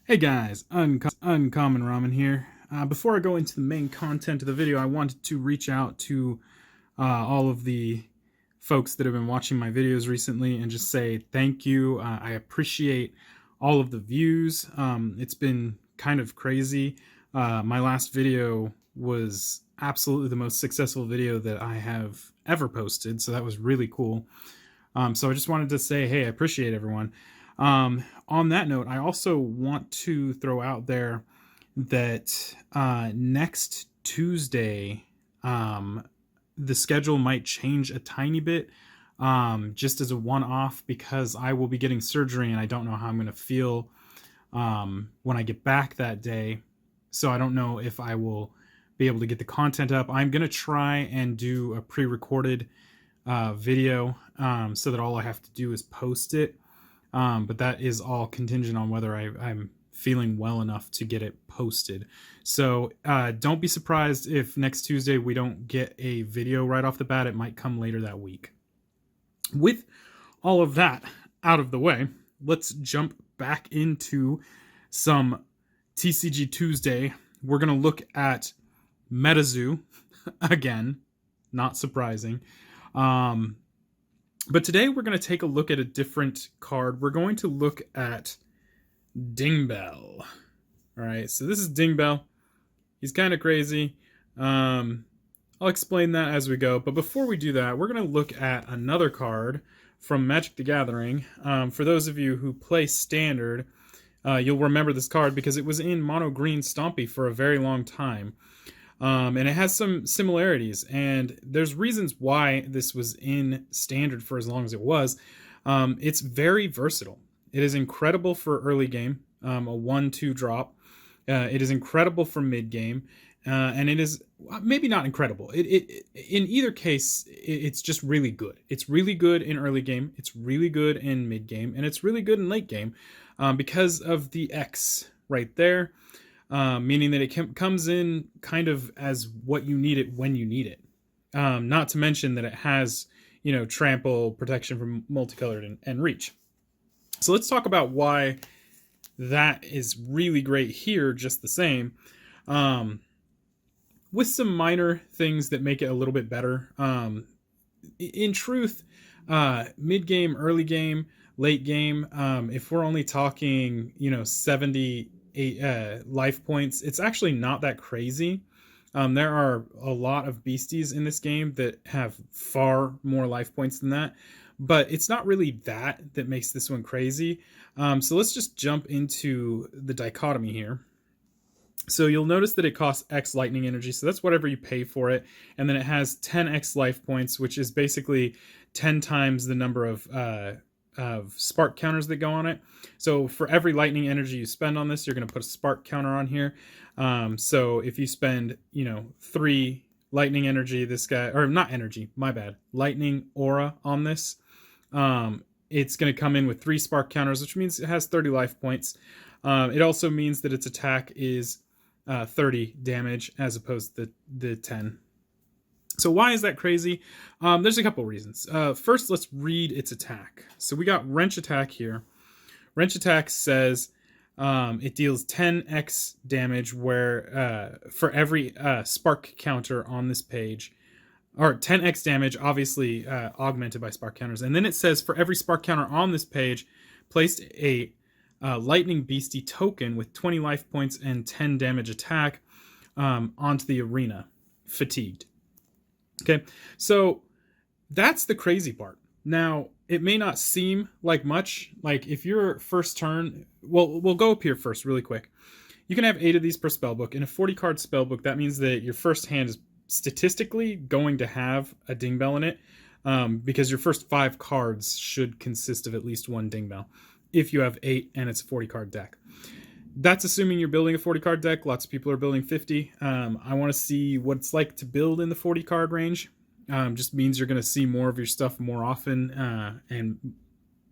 Hey guys, Uncommon Ramen here. Before I go into the main content of the video, I wanted to reach out to all of the folks that have been watching my videos recently and just say thank you. I appreciate all of the views. It's been kind of crazy. My last video was absolutely the most successful video that I have ever posted, so that was really cool. So I just wanted to say, hey, I appreciate everyone. On that note, I also want to throw out there that next Tuesday, the schedule might change a tiny bit, just as a one-off, because I will be getting surgery and I don't know how I'm going to feel when I get back that day. So I don't know if I will be able to get the content up. I'm going to try and do a pre-recorded video so that all I have to do is post it. But that is all contingent on whether I'm feeling well enough to get it posted. So don't be surprised if next Tuesday we don't get a video right off the bat. It might come later that week. With all of that out of the way, let's jump back into some TCG Tuesday. We're going to look at MetaZoo again, not surprising. But today we're going to take a look at a different card. We're going to look at Dingbelle. All right, so this is Dingbelle. He's kind of crazy. I'll explain that as we go. But before we do that, we're going to look at another card from Magic the Gathering. For those of you who play Standard, you'll remember this card because it was in Mono Green Stompy for a very long time. And it has some similarities, and there's reasons why this was in Standard for as long as it was. It's very versatile. It is incredible for early game, a 1-2 drop. It is incredible for mid game, and it is maybe not incredible. In either case, it's just really good. It's really good in early game. It's really good in mid game, and it's really good in late game because of the X right there. Meaning that it comes in kind of as what you need it when you need it. Not to mention that it has, trample, protection from multicolored, and reach. So let's talk about why that is really great here just the same. With some minor things that make it a little bit better. In truth, mid-game, early game, late game, if we're only talking, 70 life points, it's actually not that crazy. There are a lot of beasties in this game that have far more life points than that, but it's not really that makes this one crazy. So let's just jump into the dichotomy here. So you'll notice that it costs X lightning energy, so that's whatever you pay for it, and then it has 10X life points, which is basically 10 times the number of spark counters that go on it. So for every lightning energy you spend on this, you're going to put a spark counter on here. So if you spend, 3 lightning energy, this guy, or not energy, my bad, lightning aura on this, it's going to come in with 3 spark counters, which means it has 30 life points. It also means that its attack is 30 damage as opposed to the 10. So why is that crazy? There's a couple reasons. First, let's read its attack. So we got Wrench Attack here. Wrench Attack says it deals 10x damage where for every spark counter on this page, or 10x damage, obviously augmented by spark counters. And then it says for every spark counter on this page, placed a Lightning Beastie token with 20 life points and 10 damage attack onto the arena, fatigued. Okay, so that's the crazy part. Now, it may not seem like much. Like if your first turn, well, we'll go up here first really quick. You can have 8 of these per spellbook. In a 40-card spellbook, that means that your first hand is statistically going to have a Dingbelle in it, because your first 5 cards should consist of at least one Dingbelle if you have 8 and it's a 40-card deck. That's assuming you're building a 40-card deck. Lots of people are building 50. I want to see what it's like to build in the 40-card range. Just means you're going to see more of your stuff more often and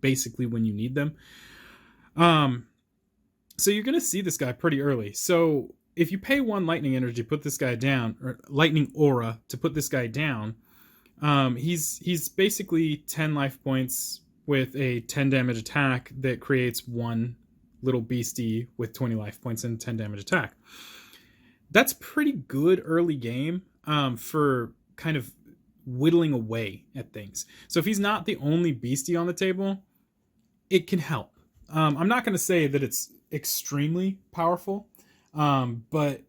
basically when you need them. So you're going to see this guy pretty early. So if you pay 1 lightning energy to put this guy down, or lightning aura to put this guy down, he's basically 10 life points with a 10 damage attack that creates 1 little beastie with 20 life points and 10 damage attack. That's pretty good early game for kind of whittling away at things. So if he's not the only beastie on the table, it can help. I'm not going to say that it's extremely powerful, but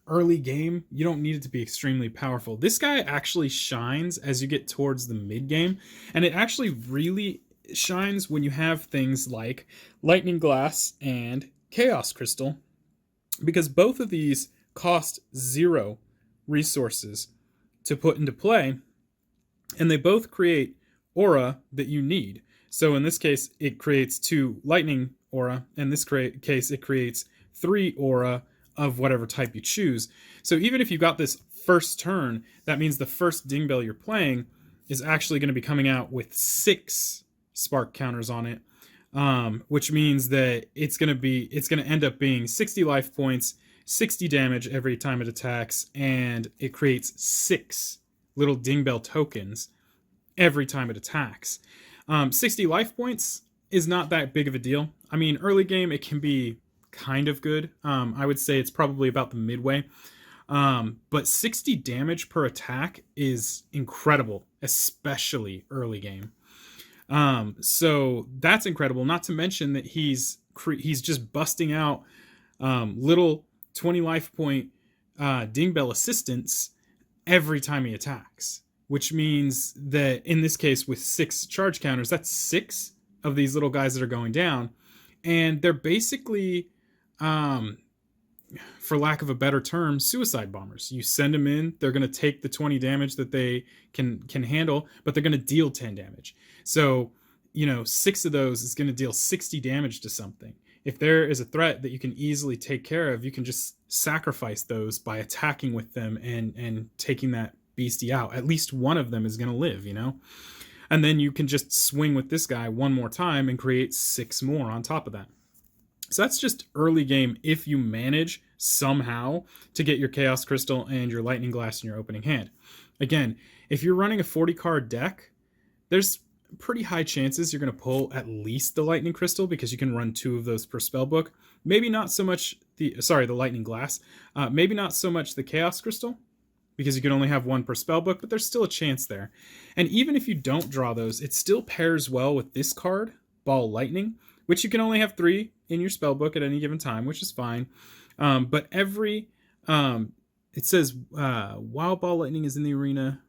early game, you don't need it to be extremely powerful. This guy actually shines as you get towards the mid game, and it actually really shines when you have things like Lightning Glass and Chaos Crystal, because both of these cost 0 resources to put into play, and they both create aura that you need. So in this case, it creates 2 lightning aura. In this case, it creates 3 aura of whatever type you choose. So even if you got this first turn, that means the first Dingbelle you're playing is actually going to be coming out with 6 spark counters on it, which means that it's going to end up being 60 life points, 60 damage every time it attacks, and it creates 6 little Dingbelle tokens every time it attacks. 60 life points is not that big of a deal. I mean, early game, it can be kind of good. I would say it's probably about the midway. But 60 damage per attack is incredible, especially early game. So that's incredible. Not to mention that he's just busting out little 20 life point Dingbelle assistants every time he attacks, which means that in this case with 6 charge counters, that's 6 of these little guys that are going down, and they're basically, for lack of a better term, suicide bombers. You send them in, they're going to take the 20 damage that they can handle, but they're going to deal 10 damage. So, 6 of those is going to deal 60 damage to something. If there is a threat that you can easily take care of, you can just sacrifice those by attacking with them and taking that beastie out. At least one of them is going to live, And then you can just swing with this guy one more time and create 6 more on top of that. So that's just early game if you manage somehow to get your Chaos Crystal and your Lightning Glass in your opening hand. Again, if you're running a 40 card deck, there's pretty high chances you're going to pull at least the Lightning Crystal, because you can run 2 of those per spell book. Maybe not so much the Lightning Glass. Maybe not so much the Chaos Crystal, because you can only have 1 per spell book, but there's still a chance there. And even if you don't draw those, it still pairs well with this card, Ball Lightning, which you can only have 3 in your spell book at any given time, which is fine. But every, it says, while Ball Lightning is in the arena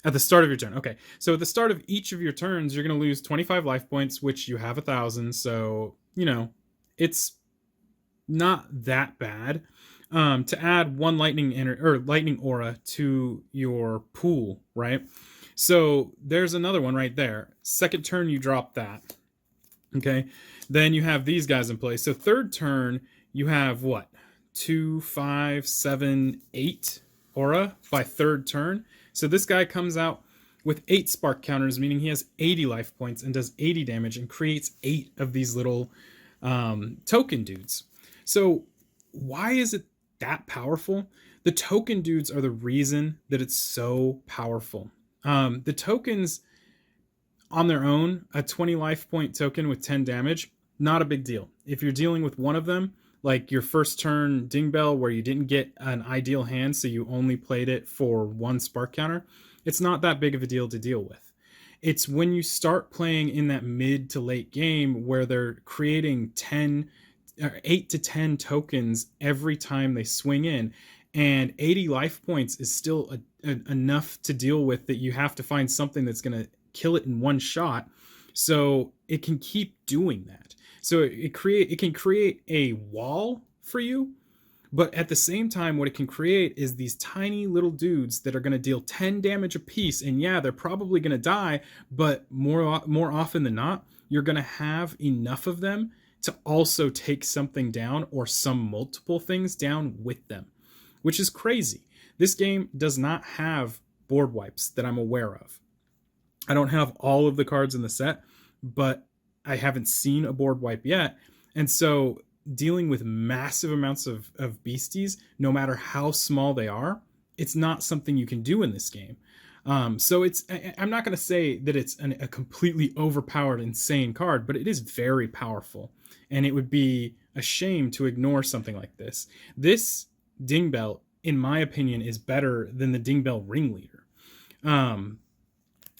at the start of your turn. Okay, so at the start of each of your turns, you're going to lose 25 life points, which you have 1,000. So, it's not that bad. To add 1 lightning aura to your pool, right? So there's another one right there. Second turn, you drop that. Okay, then you have these guys in play. So third turn, you have what? 2, 5, 7, 8 aura by third turn. So this guy comes out with 8 spark counters, meaning he has 80 life points and does 80 damage and creates 8 of these little token dudes. So why is it that powerful? The token dudes are the reason that it's so powerful. The tokens on their own, a 20 life point token with 10 damage, not a big deal. If you're dealing with one of them, like your first turn Dingbelle where you didn't get an ideal hand, so you only played it for 1 spark counter, it's not that big of a deal to deal with. It's when you start playing in that mid to late game where they're creating 8 to 10 tokens every time they swing in, and 80 life points is still enough to deal with that you have to find something that's going to kill it in one shot, so it can keep doing that. So it can create a wall for you, but at the same time, what it can create is these tiny little dudes that are going to deal 10 damage a piece, and yeah, they're probably going to die, but more often than not, you're going to have enough of them to also take something down or some multiple things down with them, which is crazy. This game does not have board wipes that I'm aware of. I don't have all of the cards in the set, but I haven't seen a board wipe yet. And so dealing with massive amounts of beasties, no matter how small they are, it's not something you can do in this game. So I'm not going to say that it's a completely overpowered, insane card, but it is very powerful. And it would be a shame to ignore something like this. This Dingbelle, in my opinion, is better than the Dingbelle Ringleader. Um,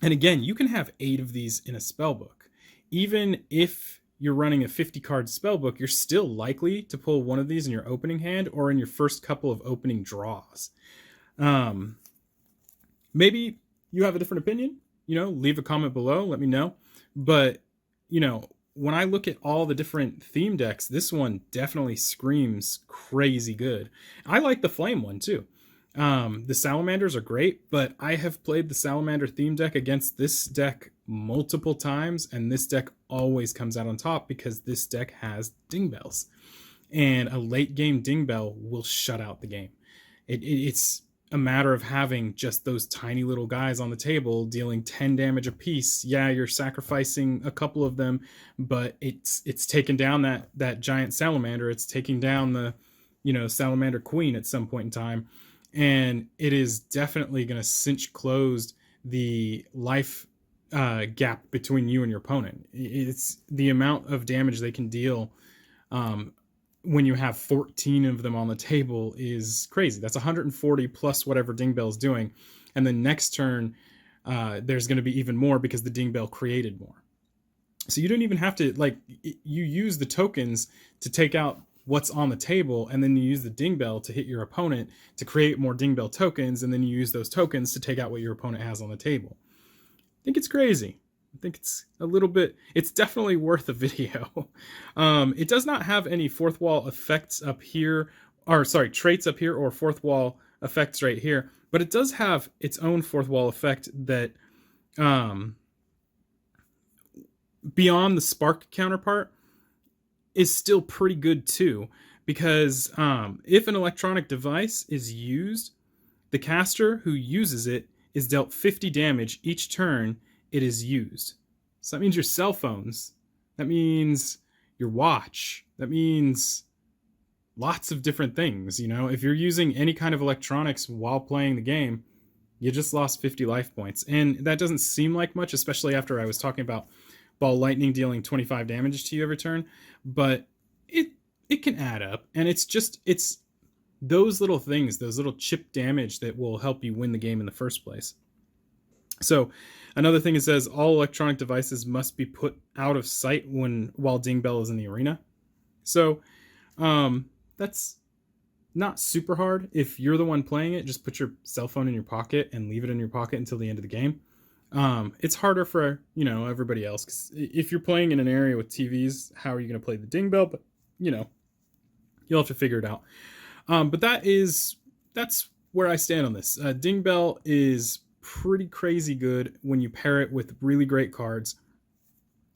and again, you can have 8 of these in a spellbook. Even if you're running a 50 card spellbook, you're still likely to pull one of these in your opening hand or in your first couple of opening draws. Maybe you have a different opinion, leave a comment below, let me know. But, when I look at all the different theme decks, this one definitely screams crazy good. I like the flame one too. The salamanders are great, but I have played the salamander theme deck against this deck multiple times, and this deck always comes out on top because this deck has Dingbelles, and a late game Dingbelle will shut out the game. It's a matter of having just those tiny little guys on the table dealing 10 damage apiece. Yeah, you're sacrificing a couple of them, but it's taking down that giant salamander. It's taking down the salamander queen at some point in time, and it is definitely going to cinch closed the life gap between you and your opponent. It's the amount of damage they can deal when you have 14 of them on the table is crazy. That's 140 plus whatever Dingbelle is doing. And then next turn, there's going to be even more because the Dingbelle created more. So you don't even have to, you use the tokens to take out what's on the table, and then you use the Dingbelle to hit your opponent to create more Dingbelle tokens, and then you use those tokens to take out what your opponent has on the table. I think it's crazy. I think it's a little bit, it's definitely worth a video. It does not have any fourth wall effects up here, or sorry, traits up here or fourth wall effects right here, but it does have its own fourth wall effect that beyond the spark counterpart is still pretty good too, because if an electronic device is used, the caster who uses it is dealt 50 damage each turn it is used. So that means your cell phones, that means your watch, that means lots of different things. If you're using any kind of electronics while playing the game, you just lost 50 life points. And that doesn't seem like much, especially after I was talking about ball lightning dealing 25 damage to you every turn, but it can add up. And it's those little things, those little chip damage that will help you win the game in the first place. So another thing, it says all electronic devices must be put out of sight while Dingbelle is in the arena. So that's not super hard. If you're the one playing it, just put your cell phone in your pocket and leave it in your pocket until the end of the game. It's harder for everybody else, because if you're playing in an area with TVs, how are you going to play the Dingbelle? But you'll have to figure it out. But that's where I stand on this. Dingbelle is pretty crazy good when you pair it with really great cards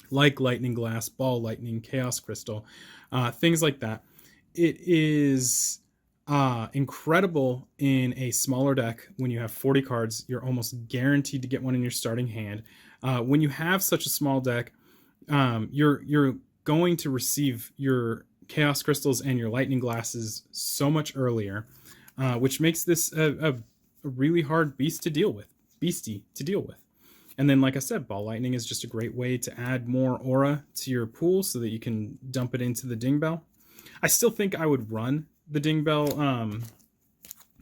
like Lightning Glass, Ball Lightning, Chaos Crystal, things like that. It is incredible in a smaller deck. When you have 40 cards, you're almost guaranteed to get one in your starting hand. When you have such a small deck, you're going to receive your Chaos Crystals and your Lightning Glasses so much earlier, which makes this a really hard beastie to deal with. And then, like I said, Ball Lightning is just a great way to add more aura to your pool so that you can dump it into the Dingbelle. I still think I would run the Dingbelle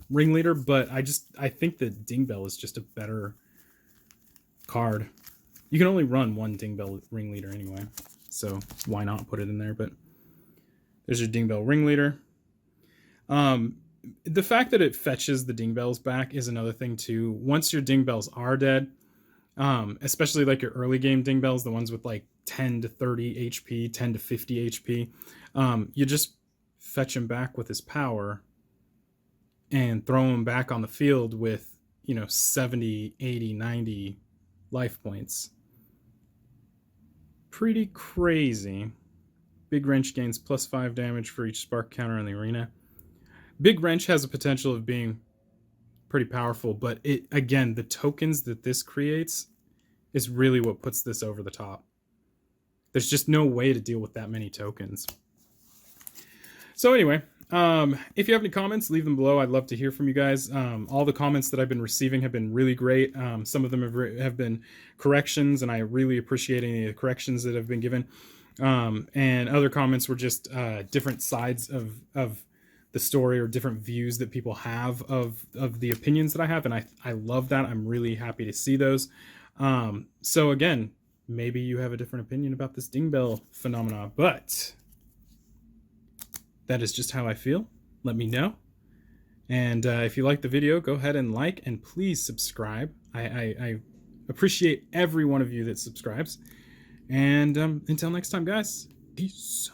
Ringleader, but I think the Dingbelle is just a better card. You can only run one Dingbelle Ringleader anyway, so why not put it in there? But there's your Dingbelle Ringleader. The fact that it fetches the Dingbelles back is another thing too. Once your Dingbelles are dead, especially like your early game Dingbelles, the ones with like 10 to 30 HP, 10 to 50 HP, you just fetch him back with his power and throw him back on the field with 70, 80, 90 life points. Pretty crazy. Big Wrench gains +5 damage for each spark counter in the arena. Big Wrench has a potential of being pretty powerful, but again, the tokens that this creates is really what puts this over the top. There's just no way to deal with that many tokens. So anyway, If you have any comments, leave them below. I'd love to hear from you guys. All the comments that I've been receiving have been really great. Some of them have been corrections, and I really appreciate any of the corrections that have been given. And other comments were just different sides of the story, or different views that people have of the opinions that I have, and I love that. I'm really happy to see those. So again, maybe you have a different opinion about this Dingbelle phenomena, but that is just how I feel. Let me know. And if you like the video, go ahead and like, and please subscribe. I appreciate every one of you that subscribes. And until next time, guys, peace.